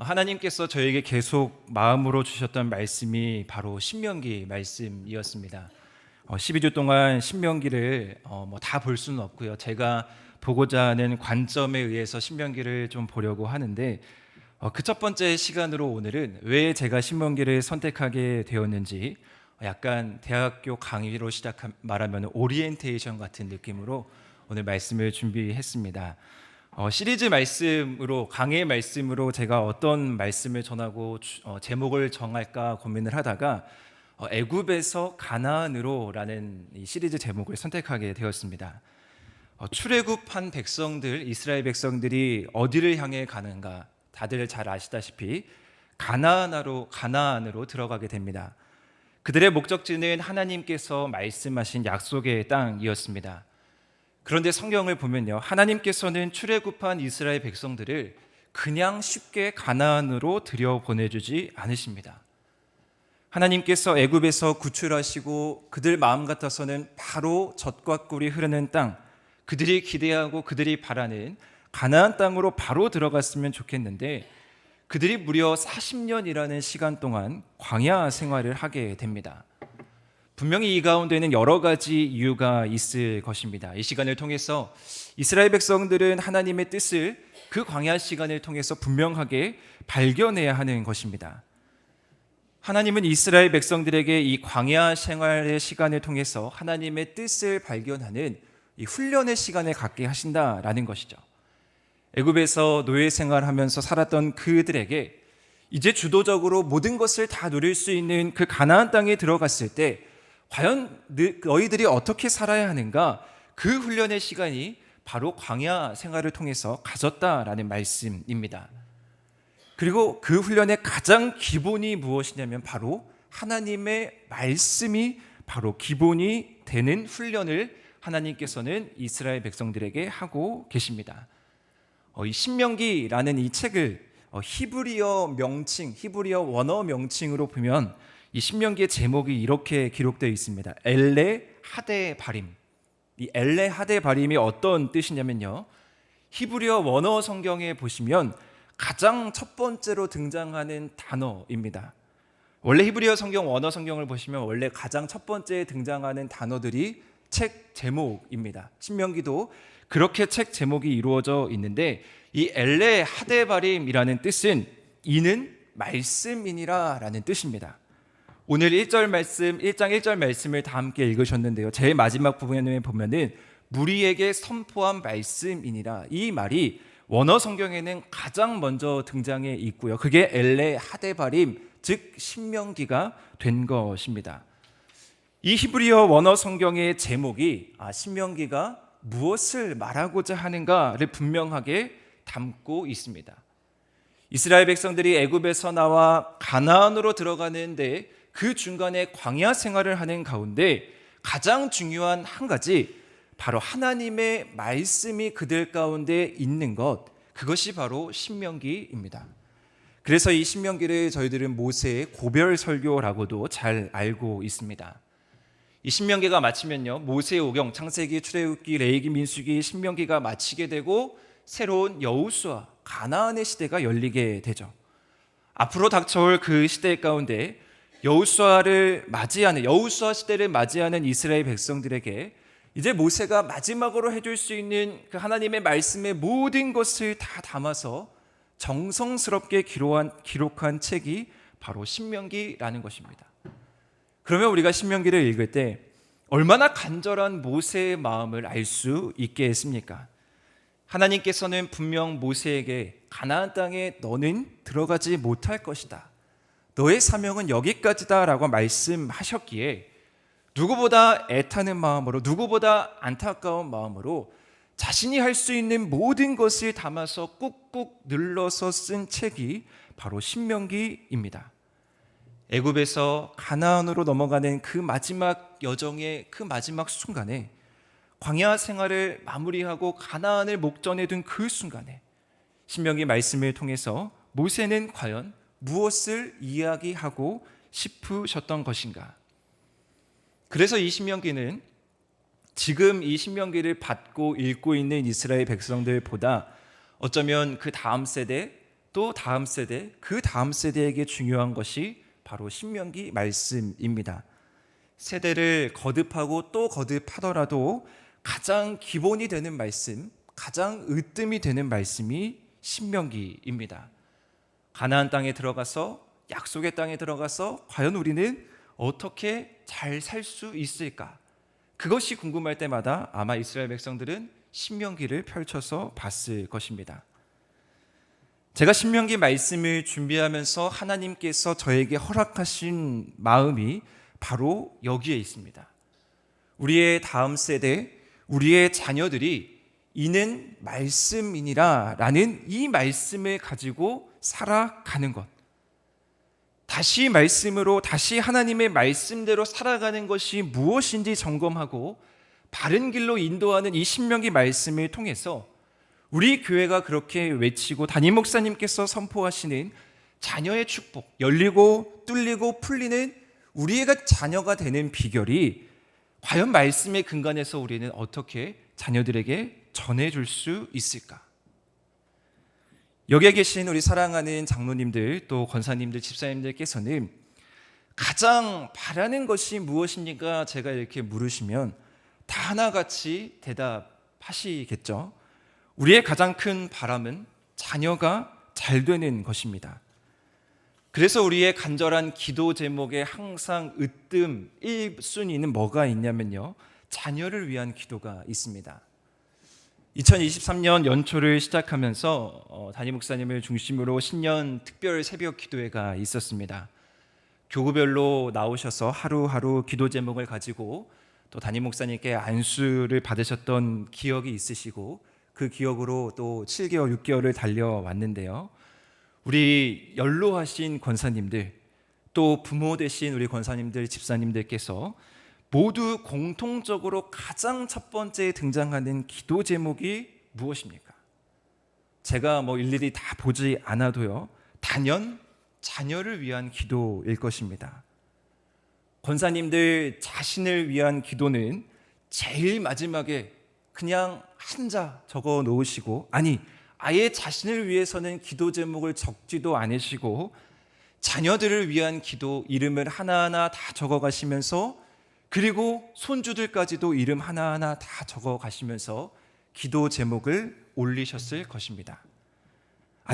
하나님께서 저에게 계속 마음으로 주셨던 말씀이 바로 신명기 말씀이었습니다. 12주 동안 신명기를 다 볼 수는 없고요. 제가 보고자 하는 관점에 의해서 신명기를 좀 보려고 하는데 그 첫 번째 시간으로 오늘은 왜 제가 신명기를 선택하게 되었는지 약간 대학교 강의로 말하면 오리엔테이션 같은 느낌으로 오늘 말씀을 준비했습니다. 시리즈 말씀으로 강의 말씀으로 제가 어떤 말씀을 전하고 제목을 정할까 고민을 하다가 애굽에서 가나안으로라는 이 시리즈 제목을 선택하게 되었습니다. 출애굽한 백성들, 이스라엘 백성들이 어디를 향해 가는가 다들 잘 아시다시피 가나안으로 들어가게 됩니다. 그들의 목적지는 하나님께서 말씀하신 약속의 땅이었습니다. 그런데 성경을 보면요, 하나님께서는 출애굽한 이스라엘 백성들을 그냥 쉽게 가나안으로 들여보내주지 않으십니다. 하나님께서 애굽에서 구출하시고 그들 마음 같아서는 바로 젖과 꿀이 흐르는 땅, 그들이 기대하고 그들이 바라는 가나안 땅으로 바로 들어갔으면 좋겠는데 그들이 무려 40년이라는 시간 동안 광야 생활을 하게 됩니다. 분명히 이 가운데는 여러 가지 이유가 있을 것입니다. 이 시간을 통해서 이스라엘 백성들은 하나님의 뜻을 그 광야 시간을 통해서 분명하게 발견해야 하는 것입니다. 하나님은 이스라엘 백성들에게 이 광야 생활의 시간을 통해서 하나님의 뜻을 발견하는 이 훈련의 시간을 갖게 하신다라는 것이죠. 애굽에서 노예 생활하면서 살았던 그들에게 이제 주도적으로 모든 것을 다 누릴 수 있는 그 가나안 땅에 들어갔을 때 과연 너희들이 어떻게 살아야 하는가, 그 훈련의 시간이 바로 광야 생활을 통해서 가졌다라는 말씀입니다. 그리고 그 훈련의 가장 기본이 무엇이냐면 바로 하나님의 말씀이 바로 기본이 되는 훈련을 하나님께서는 이스라엘 백성들에게 하고 계십니다. 이 신명기라는 이 책을 히브리어 원어 명칭으로 보면 이 신명기의 제목이 이렇게 기록되어 있습니다. 엘레 하데 바림. 이 엘레 하데 바림이 어떤 뜻이냐면요, 히브리어 원어 성경에 보시면 가장 첫 번째로 등장하는 단어입니다. 원래 히브리어 성경 원어 성경을 보시면 원래 가장 첫 번째 등장하는 단어들이 책 제목입니다. 신명기도 그렇게 책 제목이 이루어져 있는데 이 엘레 하데 바림이라는 뜻은 이는 말씀이니라 라는 뜻입니다. 오늘 1장 1절 말씀을 다 함께 읽으셨는데요, 제일 마지막 부분에 보면은 무리에게 선포한 말씀이니라, 이 말이 원어 성경에는 가장 먼저 등장해 있고요, 그게 엘레 하데바림, 즉 신명기가 된 것입니다. 이 히브리어 원어 성경의 제목이 신명기가 무엇을 말하고자 하는가를 분명하게 담고 있습니다. 이스라엘 백성들이 애굽에서 나와 가나안으로 들어가는데 그 중간에 광야 생활을 하는 가운데 가장 중요한 한 가지, 바로 하나님의 말씀이 그들 가운데 있는 것, 그것이 바로 신명기입니다. 그래서 이 신명기를 저희들은 모세의 고별 설교라고도 잘 알고 있습니다. 이 신명기가 마치면요, 모세의 오경, 창세기, 출애굽기, 레위기, 민수기, 신명기가 마치게 되고 새로운 여호수아, 가나안의 시대가 열리게 되죠. 앞으로 닥쳐올 그 시대 가운데 여호수아 시대를 맞이하는 이스라엘 백성들에게 이제 모세가 마지막으로 해줄 수 있는 그 하나님의 말씀의 모든 것을 다 담아서 정성스럽게 기록한 책이 바로 신명기라는 것입니다. 그러면 우리가 신명기를 읽을 때 얼마나 간절한 모세의 마음을 알 수 있겠습니까? 하나님께서는 분명 모세에게 가나안 땅에 너는 들어가지 못할 것이다, 너의 사명은 여기까지다 라고 말씀하셨기에 누구보다 애타는 마음으로, 누구보다 안타까운 마음으로 자신이 할 수 있는 모든 것을 담아서 꾹꾹 눌러서 쓴 책이 바로 신명기입니다. 애굽에서 가나안으로 넘어가는 그 마지막 여정의 그 마지막 순간에, 광야 생활을 마무리하고 가나안을 목전에 둔 그 순간에 신명기 말씀을 통해서 모세는 과연 무엇을 이야기하고 싶으셨던 것인가? 그래서 이 신명기는 지금 이 신명기를 받고 읽고 있는 이스라엘 백성들보다 어쩌면 그 다음 세대, 또 다음 세대, 그 다음 세대에게 중요한 것이 바로 신명기 말씀입니다. 세대를 거듭하고 또 거듭하더라도 가장 기본이 되는 말씀, 가장 으뜸이 되는 말씀이 신명기입니다. 가나안 땅에 들어가서, 약속의 땅에 들어가서 과연 우리는 어떻게 잘 살 수 있을까? 그것이 궁금할 때마다 아마 이스라엘 백성들은 신명기를 펼쳐서 봤을 것입니다. 제가 신명기 말씀을 준비하면서 하나님께서 저에게 허락하신 마음이 바로 여기에 있습니다. 우리의 다음 세대, 우리의 자녀들이 이는 말씀이니라 라는 이 말씀을 가지고 살아가는 것, 다시 말씀으로, 다시 하나님의 말씀대로 살아가는 것이 무엇인지 점검하고 바른 길로 인도하는 이 신명기 말씀을 통해서 우리 교회가 그렇게 외치고 담임 목사님께서 선포하시는 자녀의 축복, 열리고 뚫리고 풀리는 우리의 자녀가 되는 비결이 과연 말씀의 근간에서 우리는 어떻게 자녀들에게 전해줄 수 있을까? 여기에 계신 우리 사랑하는 장로님들, 또 권사님들, 집사님들께서는 가장 바라는 것이 무엇입니까? 제가 이렇게 물으시면 다 하나같이 대답하시겠죠. 우리의 가장 큰 바람은 자녀가 잘 되는 것입니다. 그래서 우리의 간절한 기도 제목에 항상 으뜸 1순위는 뭐가 있냐면요, 자녀를 위한 기도가 있습니다. 2023년 연초를 시작하면서 담임 목사님을 중심으로 신년 특별 새벽 기도회가 있었습니다. 교구별로 나오셔서 하루하루 기도 제목을 가지고 또 담임 목사님께 안수를 받으셨던 기억이 있으시고, 그 기억으로 또 7개월, 6개월을 달려왔는데요. 우리 연로하신 권사님들, 또 부모 되신 우리 권사님들, 집사님들께서 모두 공통적으로 가장 첫 번째 등장하는 기도 제목이 무엇입니까? 제가 일일이 다 보지 않아도요, 단연 자녀를 위한 기도일 것입니다. 권사님들 자신을 위한 기도는 제일 마지막에 그냥 한자 적어 놓으시고, 아니 아예 자신을 위해서는 기도 제목을 적지도 않으시고 자녀들을 위한 기도 이름을 하나하나 다 적어 가시면서, 그리고 손주들까지도 이름 하나하나 다 적어 가시면서 기도 제목을 올리셨을 것입니다.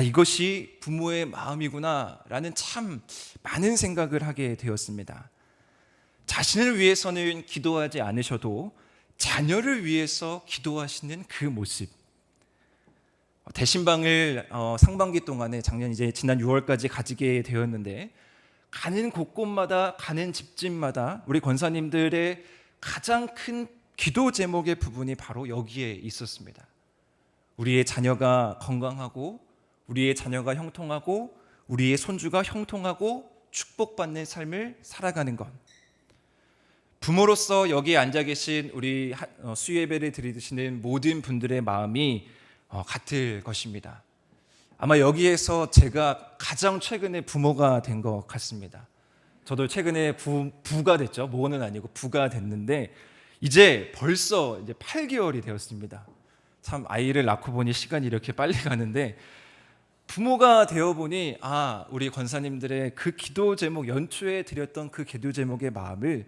이것이 부모의 마음이구나 라는 참 많은 생각을 하게 되었습니다. 자신을 위해서는 기도하지 않으셔도 자녀를 위해서 기도하시는 그 모습, 대신방을 상반기 동안에 작년 지난 6월까지 가지게 되었는데, 가는 곳곳마다, 가는 집집마다 우리 권사님들의 가장 큰 기도 제목의 부분이 바로 여기에 있었습니다. 우리의 자녀가 건강하고, 우리의 자녀가 형통하고, 우리의 손주가 형통하고 축복받는 삶을 살아가는 것. 부모로서 여기에 앉아 계신 우리 수예배를 드리시는 모든 분들의 마음이 같을 것입니다. 아마 여기에서 제가 가장 최근에 부모가 된 것 같습니다. 저도 최근에 부가 됐죠. 모는 아니고 부가 됐는데 벌써 8개월이 되었습니다. 참 아이를 낳고 보니 시간이 이렇게 빨리 가는데, 부모가 되어 보니 우리 권사님들의 그 기도 제목, 연초에 드렸던 그 기도 제목의 마음을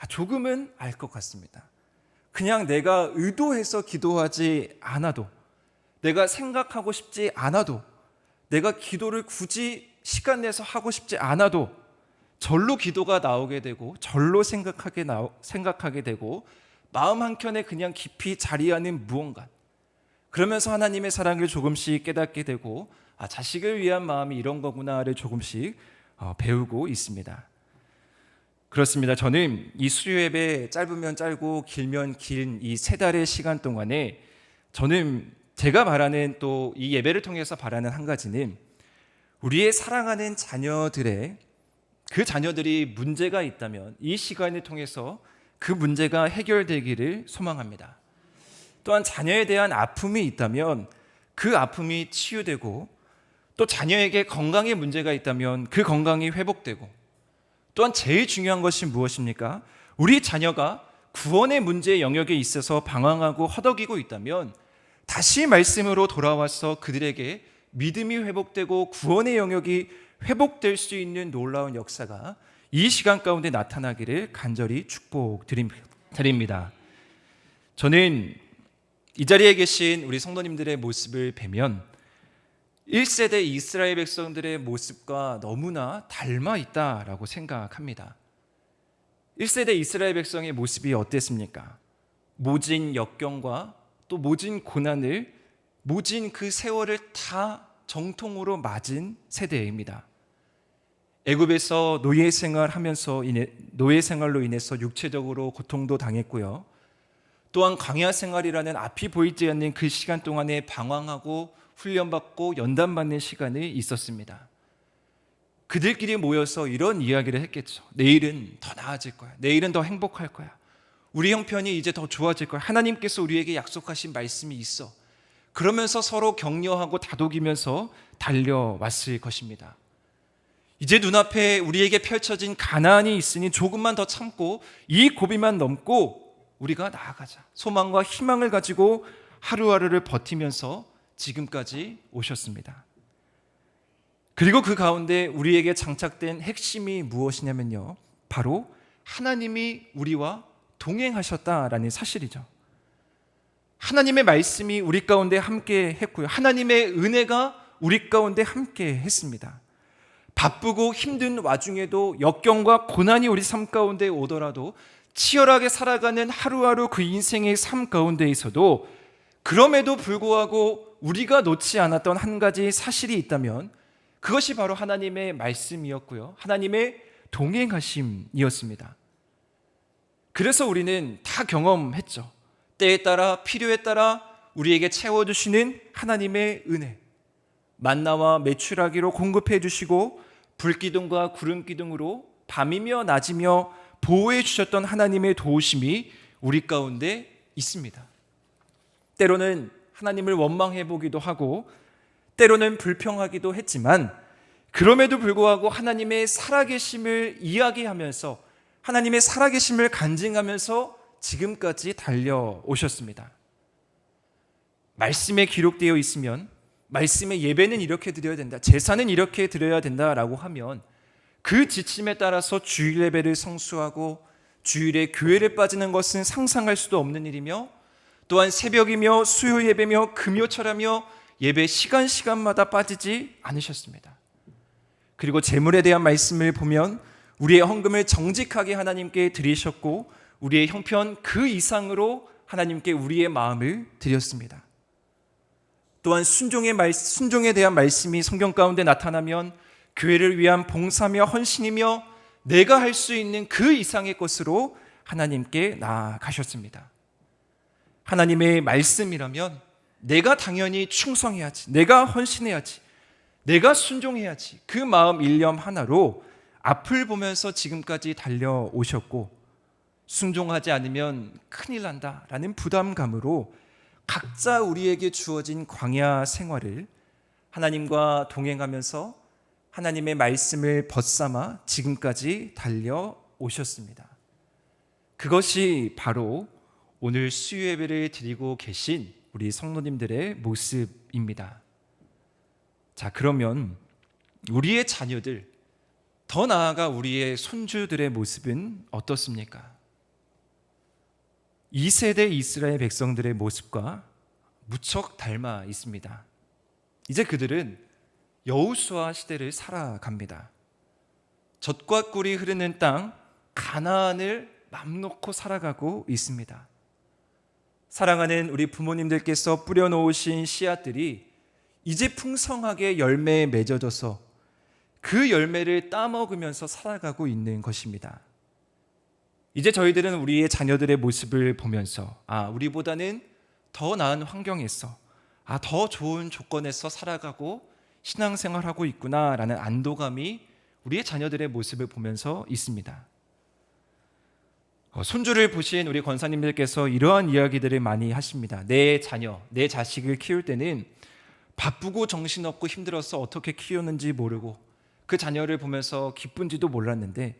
조금은 알 것 같습니다. 그냥 내가 의도해서 기도하지 않아도, 내가 생각하고 싶지 않아도, 내가 기도를 굳이 시간 내서 하고 싶지 않아도 절로 기도가 나오게 되고, 절로 생각하게 되고, 마음 한켠에 그냥 깊이 자리하는 무언가, 그러면서 하나님의 사랑을 조금씩 깨닫게 되고, 자식을 위한 마음이 이런 거구나를 조금씩 배우고 있습니다. 그렇습니다. 저는 이 수요예배 짧으면 짧고 길면 긴 이 3달의 시간 동안에 저는 제가 바라는, 또 이 예배를 통해서 바라는 한 가지는, 우리의 사랑하는 자녀들의 그 자녀들이 문제가 있다면 이 시간을 통해서 그 문제가 해결되기를 소망합니다. 또한 자녀에 대한 아픔이 있다면 그 아픔이 치유되고, 또 자녀에게 건강에 문제가 있다면 그 건강이 회복되고, 또한 제일 중요한 것이 무엇입니까? 우리 자녀가 구원의 문제 영역에 있어서 방황하고 허덕이고 있다면 다시 말씀으로 돌아와서 그들에게 믿음이 회복되고 구원의 영역이 회복될 수 있는 놀라운 역사가 이 시간 가운데 나타나기를 간절히 축복드립니다. 저는 이 자리에 계신 우리 성도님들의 모습을 뵈면 1세대 이스라엘 백성들의 모습과 너무나 닮아 있다라고 생각합니다. 1세대 이스라엘 백성의 모습이 어땠습니까? 모진 역경과 또 모진 고난을 모진 그 세월을 다 정통으로 맞은 세대입니다. 애굽에서 노예 생활로 인해서 육체적으로 고통도 당했고요. 또한 광야 생활이라는 앞이 보이지 않는 그 시간 동안에 방황하고 훈련받고 연단받는 시간이 있었습니다. 그들끼리 모여서 이런 이야기를 했겠죠. 내일은 더 나아질 거야. 내일은 더 행복할 거야. 우리 형편이 이제 더 좋아질 거야. 하나님께서 우리에게 약속하신 말씀이 있어. 그러면서 서로 격려하고 다독이면서 달려왔을 것입니다. 이제 눈앞에 우리에게 펼쳐진 가나안이 있으니 조금만 더 참고 이 고비만 넘고 우리가 나아가자. 소망과 희망을 가지고 하루하루를 버티면서 지금까지 오셨습니다. 그리고 그 가운데 우리에게 장착된 핵심이 무엇이냐면요, 바로 하나님이 우리와 동행하셨다라는 사실이죠. 하나님의 말씀이 우리 가운데 함께 했고요, 하나님의 은혜가 우리 가운데 함께 했습니다. 바쁘고 힘든 와중에도 역경과 고난이 우리 삶 가운데 오더라도 치열하게 살아가는 하루하루 그 인생의 삶 가운데에서도 그럼에도 불구하고 우리가 놓지 않았던 한 가지 사실이 있다면 그것이 바로 하나님의 말씀이었고요, 하나님의 동행하심이었습니다. 그래서 우리는 다 경험했죠. 때에 따라 필요에 따라 우리에게 채워주시는 하나님의 은혜, 만나와 메추라기로 공급해 주시고 불기둥과 구름기둥으로 밤이며 낮이며 보호해 주셨던 하나님의 도우심이 우리 가운데 있습니다. 때로는 하나님을 원망해 보기도 하고 때로는 불평하기도 했지만 그럼에도 불구하고 하나님의 살아계심을 이야기하면서 하나님의 살아계심을 간증하면서 지금까지 달려오셨습니다. 말씀에 기록되어 있으면 말씀의 예배는 이렇게 드려야 된다, 제사는 이렇게 드려야 된다라고 하면 그 지침에 따라서 주일 예배를 성수하고 주일에 교회를 빠지는 것은 상상할 수도 없는 일이며 또한 새벽이며 수요 예배며 금요철하며 예배 시간마다 빠지지 않으셨습니다. 그리고 재물에 대한 말씀을 보면 우리의 헌금을 정직하게 하나님께 드리셨고 우리의 형편 그 이상으로 하나님께 우리의 마음을 드렸습니다. 또한 순종에 대한 말씀이 성경 가운데 나타나면 교회를 위한 봉사며 헌신이며 내가 할 수 있는 그 이상의 것으로 하나님께 나아가셨습니다. 하나님의 말씀이라면 내가 당연히 충성해야지, 내가 헌신해야지, 내가 순종해야지, 그 마음 일념 하나로 앞을 보면서 지금까지 달려오셨고 순종하지 않으면 큰일 난다라는 부담감으로 각자 우리에게 주어진 광야 생활을 하나님과 동행하면서 하나님의 말씀을 벗삼아 지금까지 달려오셨습니다. 그것이 바로 오늘 수요 예배를 드리고 계신 우리 성도님들의 모습입니다. 자, 그러면 우리의 자녀들, 더 나아가 우리의 손주들의 모습은 어떻습니까? 2세대 이스라엘 백성들의 모습과 무척 닮아 있습니다. 이제 그들은 여호수아 시대를 살아갑니다. 젖과 꿀이 흐르는 땅 가나안을 맘 놓고 살아가고 있습니다. 사랑하는 우리 부모님들께서 뿌려놓으신 씨앗들이 이제 풍성하게 열매에 맺어져서 그 열매를 따먹으면서 살아가고 있는 것입니다. 이제 저희들은 우리의 자녀들의 모습을 보면서 우리보다는 더 나은 환경에서 더 좋은 조건에서 살아가고 신앙생활하고 있구나라는 안도감이 우리의 자녀들의 모습을 보면서 있습니다. 손주를 보신 우리 권사님들께서 이러한 이야기들을 많이 하십니다. 내 자녀, 내 자식을 키울 때는 바쁘고 정신없고 힘들어서 어떻게 키우는지 모르고 그 자녀를 보면서 기쁜지도 몰랐는데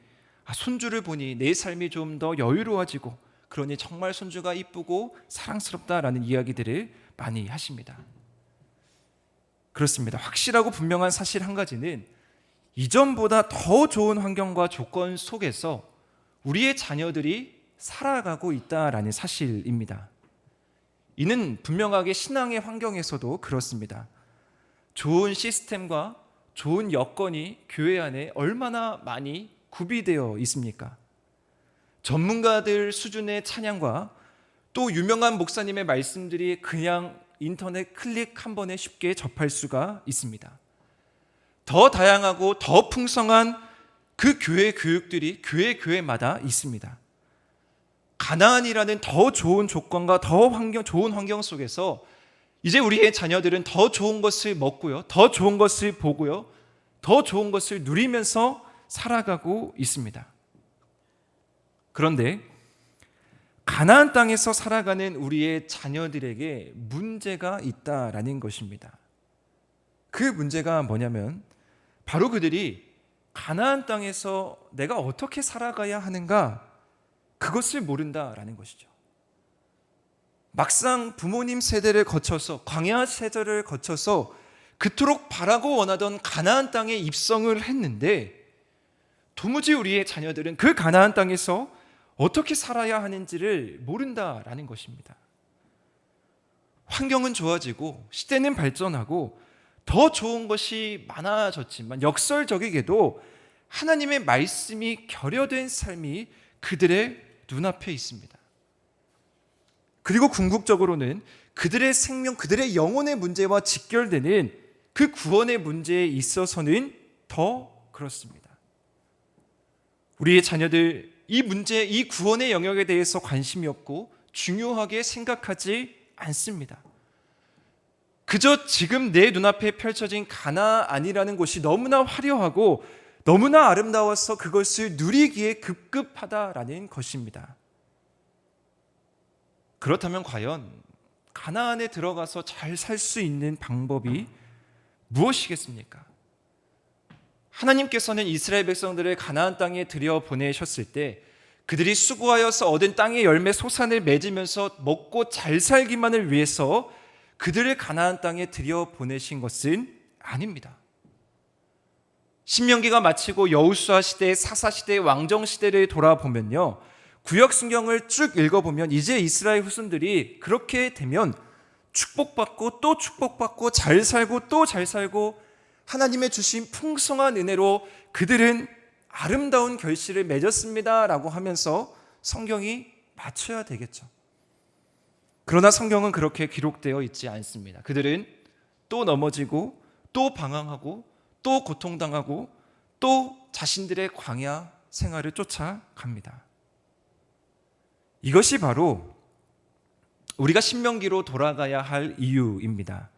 손주를 보니 내 삶이 좀 더 여유로워지고 그러니 정말 손주가 이쁘고 사랑스럽다라는 이야기들을 많이 하십니다. 그렇습니다. 확실하고 분명한 사실 한 가지는 이전보다 더 좋은 환경과 조건 속에서 우리의 자녀들이 살아가고 있다라는 사실입니다. 이는 분명하게 신앙의 환경에서도 그렇습니다. 좋은 시스템과 좋은 여건이 교회 안에 얼마나 많이 구비되어 있습니까? 전문가들 수준의 찬양과 또 유명한 목사님의 말씀들이 그냥 인터넷 클릭 한 번에 쉽게 접할 수가 있습니다. 더 다양하고 더 풍성한 그 교회 교육들이 교회마다 있습니다. 가나안이라는 더 좋은 조건과 더 좋은 환경 속에서 이제 우리의 자녀들은 더 좋은 것을 먹고요, 더 좋은 것을 보고요, 더 좋은 것을 누리면서 살아가고 있습니다. 그런데 가나안 땅에서 살아가는 우리의 자녀들에게 문제가 있다라는 것입니다. 그 문제가 뭐냐면 바로 그들이 가나안 땅에서 내가 어떻게 살아가야 하는가, 그것을 모른다라는 것이죠. 막상 부모님 세대를 거쳐서 광야 세대를 거쳐서 그토록 바라고 원하던 가나안 땅에 입성을 했는데 도무지 우리의 자녀들은 그 가나안 땅에서 어떻게 살아야 하는지를 모른다라는 것입니다. 환경은 좋아지고 시대는 발전하고 더 좋은 것이 많아졌지만 역설적이게도 하나님의 말씀이 결여된 삶이 그들의 눈앞에 있습니다. 그리고 궁극적으로는 그들의 생명, 그들의 영혼의 문제와 직결되는 그 구원의 문제에 있어서는 더 그렇습니다. 우리의 자녀들 이 문제, 이 구원의 영역에 대해서 관심이 없고 중요하게 생각하지 않습니다. 그저 지금 내 눈앞에 펼쳐진 가나안이라는 곳이 너무나 화려하고 너무나 아름다워서 그것을 누리기에 급급하다라는 것입니다. 그렇다면 과연 가나안에 들어가서 잘 살 수 있는 방법이 무엇이겠습니까? 하나님께서는 이스라엘 백성들을 가나안 땅에 들여보내셨을 때 그들이 수고하여서 얻은 땅의 열매 소산을 맺으면서 먹고 잘 살기만을 위해서 그들을 가나안 땅에 들여보내신 것은 아닙니다. 신명기가 마치고 여호수아 시대, 사사 시대, 왕정 시대를 돌아보면요, 구약 성경을 쭉 읽어보면 이제 이스라엘 후손들이 그렇게 되면 축복받고 또 축복받고 잘 살고 또 잘 살고 하나님의 주신 풍성한 은혜로 그들은 아름다운 결실을 맺었습니다 라고 하면서 성경이 맞춰야 되겠죠. 그러나 성경은 그렇게 기록되어 있지 않습니다. 그들은 또 넘어지고 또 방황하고 또 고통당하고 또 자신들의 광야 생활을 쫓아갑니다. 이것이 바로 우리가 신명기로 돌아가야 할 이유입니다.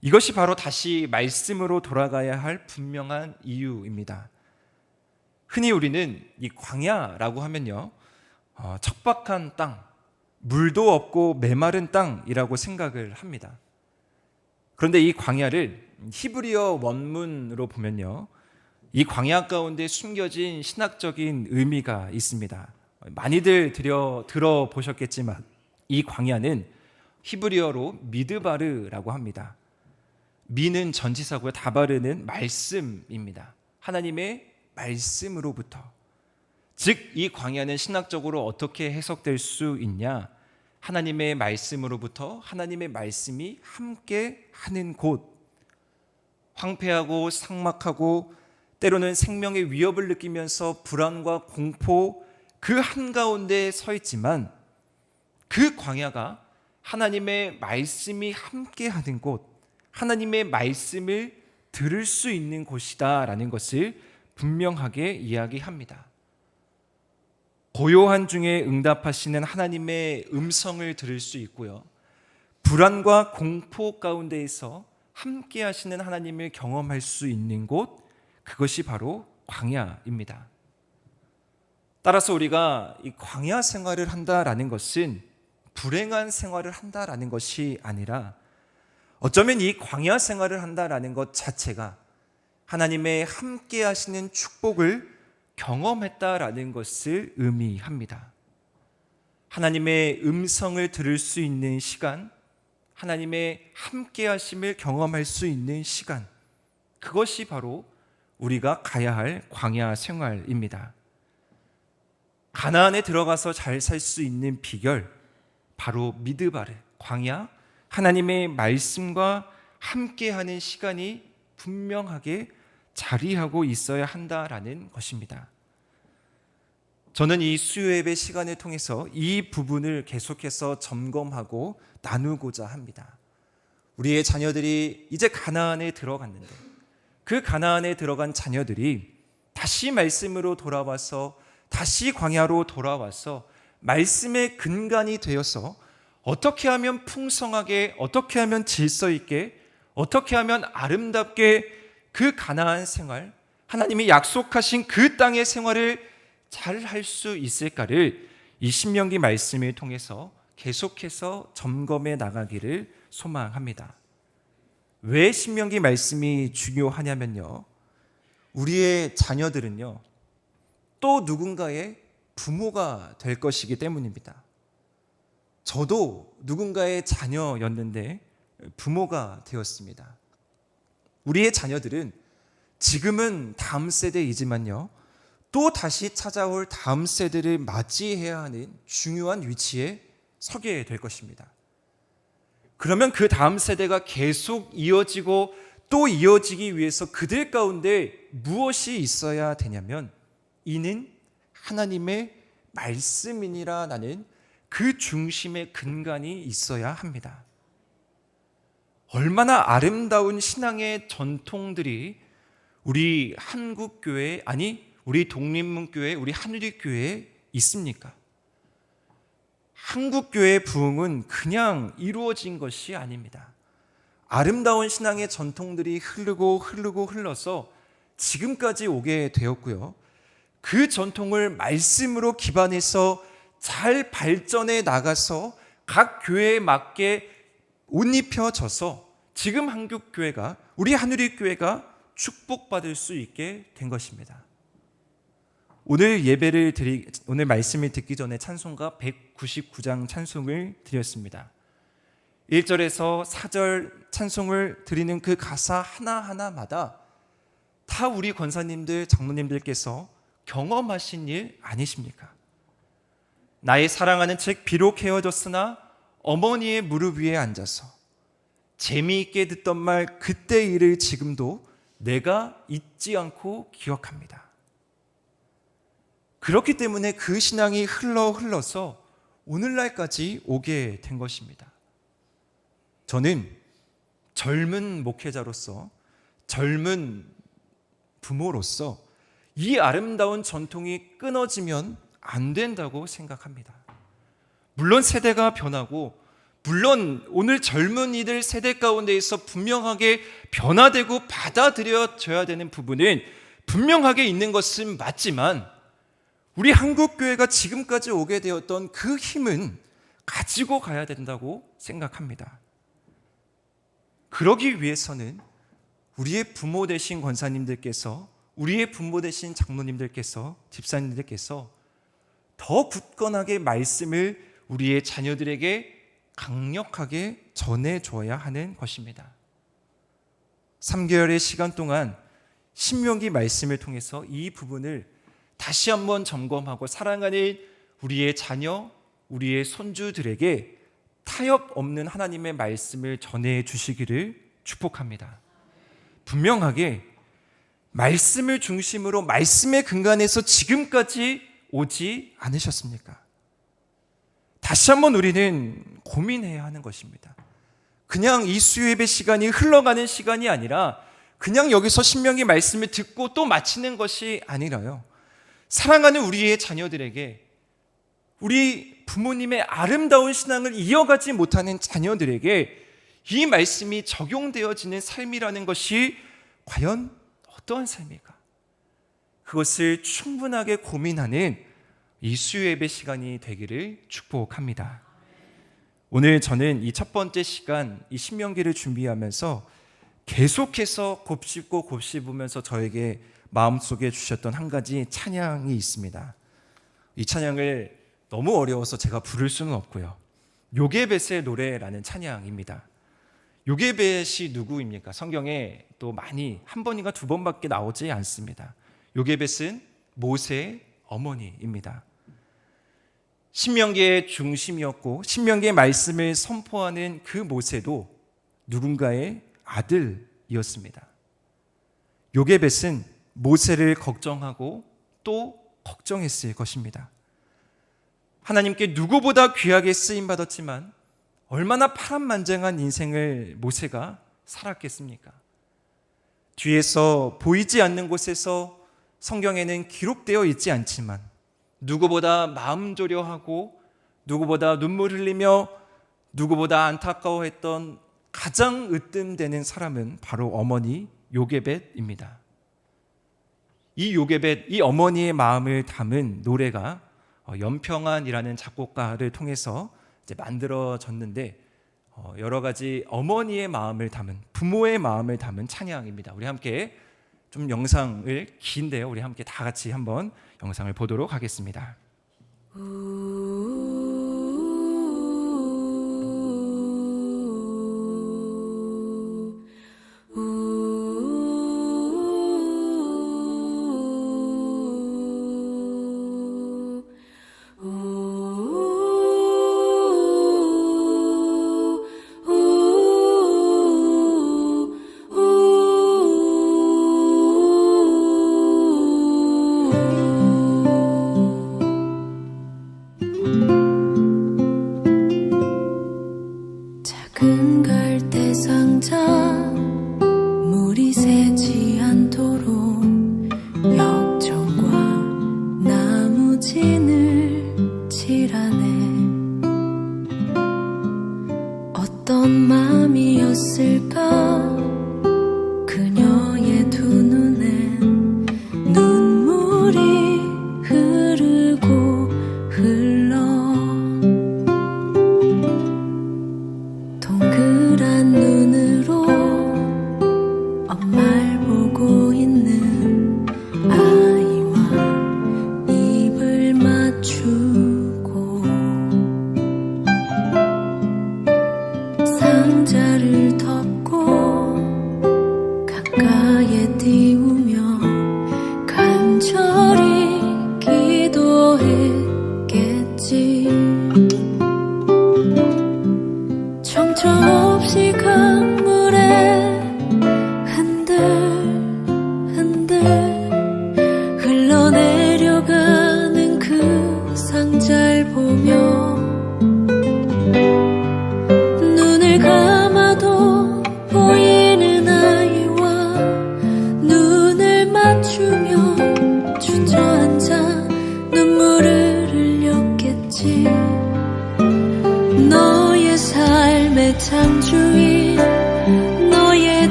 이것이 바로 다시 말씀으로 돌아가야 할 분명한 이유입니다. 흔히 우리는 이 광야라고 하면요, 척박한 땅, 물도 없고 메마른 땅이라고 생각을 합니다. 그런데 이 광야를 히브리어 원문으로 보면요, 이 광야 가운데 숨겨진 신학적인 의미가 있습니다. 많이들 들어보셨겠지만 이 광야는 히브리어로 미드바르라고 합니다. 미는 전치사고요, 다바르는 말씀입니다. 하나님의 말씀으로부터. 즉 이 광야는 신학적으로 어떻게 해석될 수 있냐? 하나님의 말씀으로부터 하나님의 말씀이 함께 하는 곳. 황폐하고 삭막하고 때로는 생명의 위협을 느끼면서 불안과 공포 그 한가운데 서 있지만 그 광야가 하나님의 말씀이 함께 하는 곳, 하나님의 말씀을 들을 수 있는 곳이다라는 것을 분명하게 이야기합니다. 고요한 중에 응답하시는 하나님의 음성을 들을 수 있고요, 불안과 공포 가운데에서 함께 하시는 하나님을 경험할 수 있는 곳, 그것이 바로 광야입니다. 따라서 우리가 이 광야 생활을 한다라는 것은 불행한 생활을 한다라는 것이 아니라 어쩌면 이 광야 생활을 한다라는 것 자체가 하나님의 함께 하시는 축복을 경험했다라는 것을 의미합니다. 하나님의 음성을 들을 수 있는 시간, 하나님의 함께 하심을 경험할 수 있는 시간, 그것이 바로 우리가 가야 할 광야 생활입니다. 가나안에 들어가서 잘 살 수 있는 비결, 바로 미드바르, 광야, 하나님의 말씀과 함께하는 시간이 분명하게 자리하고 있어야 한다라는 것입니다. 저는 이 수요 예배 시간을 통해서 이 부분을 계속해서 점검하고 나누고자 합니다. 우리의 자녀들이 이제 가나안에 들어갔는데 그 가나안에 들어간 자녀들이 다시 말씀으로 돌아와서 다시 광야로 돌아와서 말씀의 근간이 되어서 어떻게 하면 풍성하게, 어떻게 하면 질서 있게, 어떻게 하면 아름답게 그 가나안 생활, 하나님이 약속하신 그 땅의 생활을 잘 할 수 있을까를 이 신명기 말씀을 통해서 계속해서 점검해 나가기를 소망합니다. 왜 신명기 말씀이 중요하냐면요, 우리의 자녀들은요 또 누군가의 부모가 될 것이기 때문입니다. 저도 누군가의 자녀였는데 부모가 되었습니다. 우리의 자녀들은 지금은 다음 세대이지만요 또 다시 찾아올 다음 세대를 맞이해야 하는 중요한 위치에 서게 될 것입니다. 그러면 그 다음 세대가 계속 이어지고 또 이어지기 위해서 그들 가운데 무엇이 있어야 되냐면, 이는 하나님의 말씀이니라는 그 중심의 근간이 있어야 합니다. 얼마나 아름다운 신앙의 전통들이 우리 한국교회, 아니 우리 독립문교회, 우리 한리교회에 있습니까? 한국교회의 부흥은 그냥 이루어진 것이 아닙니다. 아름다운 신앙의 전통들이 흘러서 지금까지 오게 되었고요, 그 전통을 말씀으로 기반해서 잘 발전해 나가서 각 교회에 맞게 옷 입혀져서 지금 한국교회가, 우리 한우리교회가 축복받을 수 있게 된 것입니다. 오늘 말씀을 듣기 전에 찬송가 199장 찬송을 드렸습니다. 1절에서 4절 찬송을 드리는 그 가사 하나하나마다 다 우리 권사님들, 장로님들께서 경험하신 일 아니십니까? 나의 사랑하는 책 비록 헤어졌으나 어머니의 무릎 위에 앉아서 재미있게 듣던 말 그때 일을 지금도 내가 잊지 않고 기억합니다. 그렇기 때문에 그 신앙이 흘러서 오늘날까지 오게 된 것입니다. 저는 젊은 목회자로서, 젊은 부모로서 이 아름다운 전통이 끊어지면 안 된다고 생각합니다. 물론 세대가 변하고, 물론 오늘 젊은이들 세대 가운데에서 분명하게 변화되고 받아들여져야 되는 부분은 분명하게 있는 것은 맞지만, 우리 한국교회가 지금까지 오게 되었던 그 힘은 가지고 가야 된다고 생각합니다. 그러기 위해서는 우리의 부모 되신 권사님들께서, 우리의 부모 되신 장로님들께서, 집사님들께서 더 굳건하게 말씀을 우리의 자녀들에게 강력하게 전해줘야 하는 것입니다. 3개월의 시간 동안 신명기 말씀을 통해서 이 부분을 다시 한번 점검하고 사랑하는 우리의 자녀, 우리의 손주들에게 타협 없는 하나님의 말씀을 전해 주시기를 축복합니다. 분명하게 말씀을 중심으로 말씀의 근간에서 지금까지 오지 않으셨습니까? 다시 한번 우리는 고민해야 하는 것입니다. 그냥 이 수요예배 시간이 흘러가는 시간이 아니라 그냥 여기서 신명기 말씀을 듣고 또 마치는 것이 아니라요, 사랑하는 우리의 자녀들에게, 우리 부모님의 아름다운 신앙을 이어가지 못하는 자녀들에게 이 말씀이 적용되어지는 삶이라는 것이 과연 어떠한 삶일까? 그것을 충분하게 고민하는 이 수요예배 시간이 되기를 축복합니다. 오늘 저는 이 첫 번째 시간, 이 신명기를 준비하면서 계속해서 곱씹으면서 저에게 마음속에 주셨던 한 가지 찬양이 있습니다. 이 찬양을 너무 어려워서 제가 부를 수는 없고요, 요게벳의 노래라는 찬양입니다. 요게벳이 누구입니까? 성경에 또 많이 한 번인가 두 번밖에 나오지 않습니다. 요게벳은 모세의 어머니입니다. 신명기의 중심이었고 신명기의 말씀을 선포하는 그 모세도 누군가의 아들이었습니다. 요게벳은 모세를 걱정하고 또 걱정했을 것입니다. 하나님께 누구보다 귀하게 쓰임받았지만 얼마나 파란만장한 인생을 모세가 살았겠습니까? 뒤에서 보이지 않는 곳에서 성경에는 기록되어 있지 않지만 누구보다 마음 졸여하고 누구보다 눈물 흘리며 누구보다 안타까워했던 가장 으뜸되는 사람은 바로 어머니 요게벳입니다. 이 요게벳, 이 어머니의 마음을 담은 노래가 연평안이라는 작곡가를 통해서 이제 만들어졌는데 여러 가지 어머니의 마음을 담은, 부모의 마음을 담은 찬양입니다. 우리 함께 좀 영상을 긴데요. 우리 함께 다 같이 한번 영상을 보도록 하겠습니다.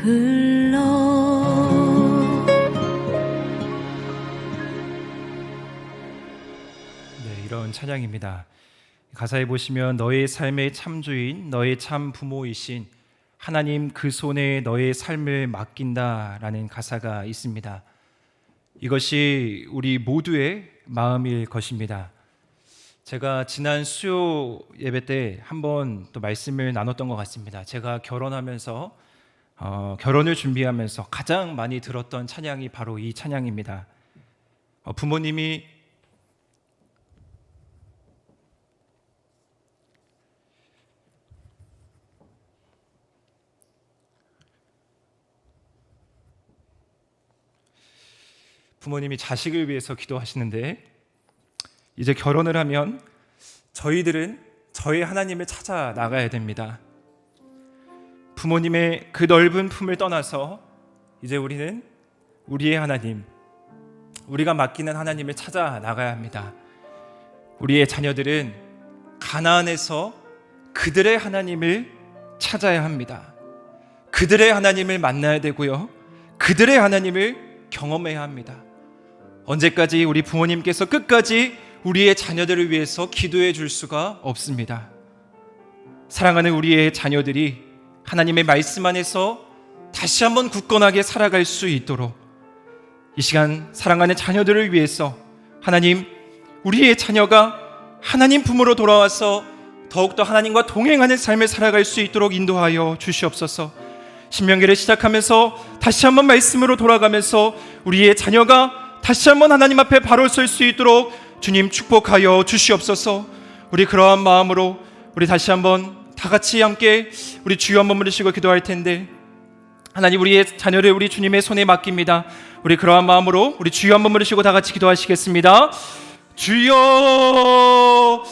흘러. 네, 이런 찬양입니다. 가사에 보시면 너의 삶의 참주인, 너의 참 부모이신 하나님 그 손에 너의 삶을 맡긴다라는 가사가 있습니다. 이것이 우리 모두의 마음일 것입니다. 제가 지난 수요 예배 때 한번 또 말씀을 나눴던 것 같습니다. 제가 결혼하면서 결혼을 준비하면서 가장 많이 들었던 찬양이 바로 이 찬양입니다. 부모님이 자식을 위해서 기도하시는데, 이제 결혼을 하면 저희들은 저희 하나님을 찾아 나가야 됩니다. 부모님의 그 넓은 품을 떠나서 이제 우리는 우리의 하나님, 우리가 맡기는 하나님을 찾아 나가야 합니다. 우리의 자녀들은 가나안에서 그들의 하나님을 찾아야 합니다. 그들의 하나님을 만나야 되고요, 그들의 하나님을 경험해야 합니다. 언제까지 우리 부모님께서 끝까지 우리의 자녀들을 위해서 기도해 줄 수가 없습니다. 사랑하는 우리의 자녀들이 하나님의 말씀 안에서 다시 한번 굳건하게 살아갈 수 있도록 이 시간 사랑하는 자녀들을 위해서 하나님, 우리의 자녀가 하나님 품으로 돌아와서 더욱더 하나님과 동행하는 삶을 살아갈 수 있도록 인도하여 주시옵소서. 신명기를 시작하면서 다시 한번 말씀으로 돌아가면서 우리의 자녀가 다시 한번 하나님 앞에 바로 설 수 있도록 주님 축복하여 주시옵소서. 우리 그러한 마음으로 우리 다시 한번 다 같이 함께 우리 주여 한번 부르시고 기도할 텐데, 하나님, 우리의 자녀를 우리 주님의 손에 맡깁니다. 우리 그러한 마음으로 우리 주여 한번 부르시고 다 같이 기도하시겠습니다. 주여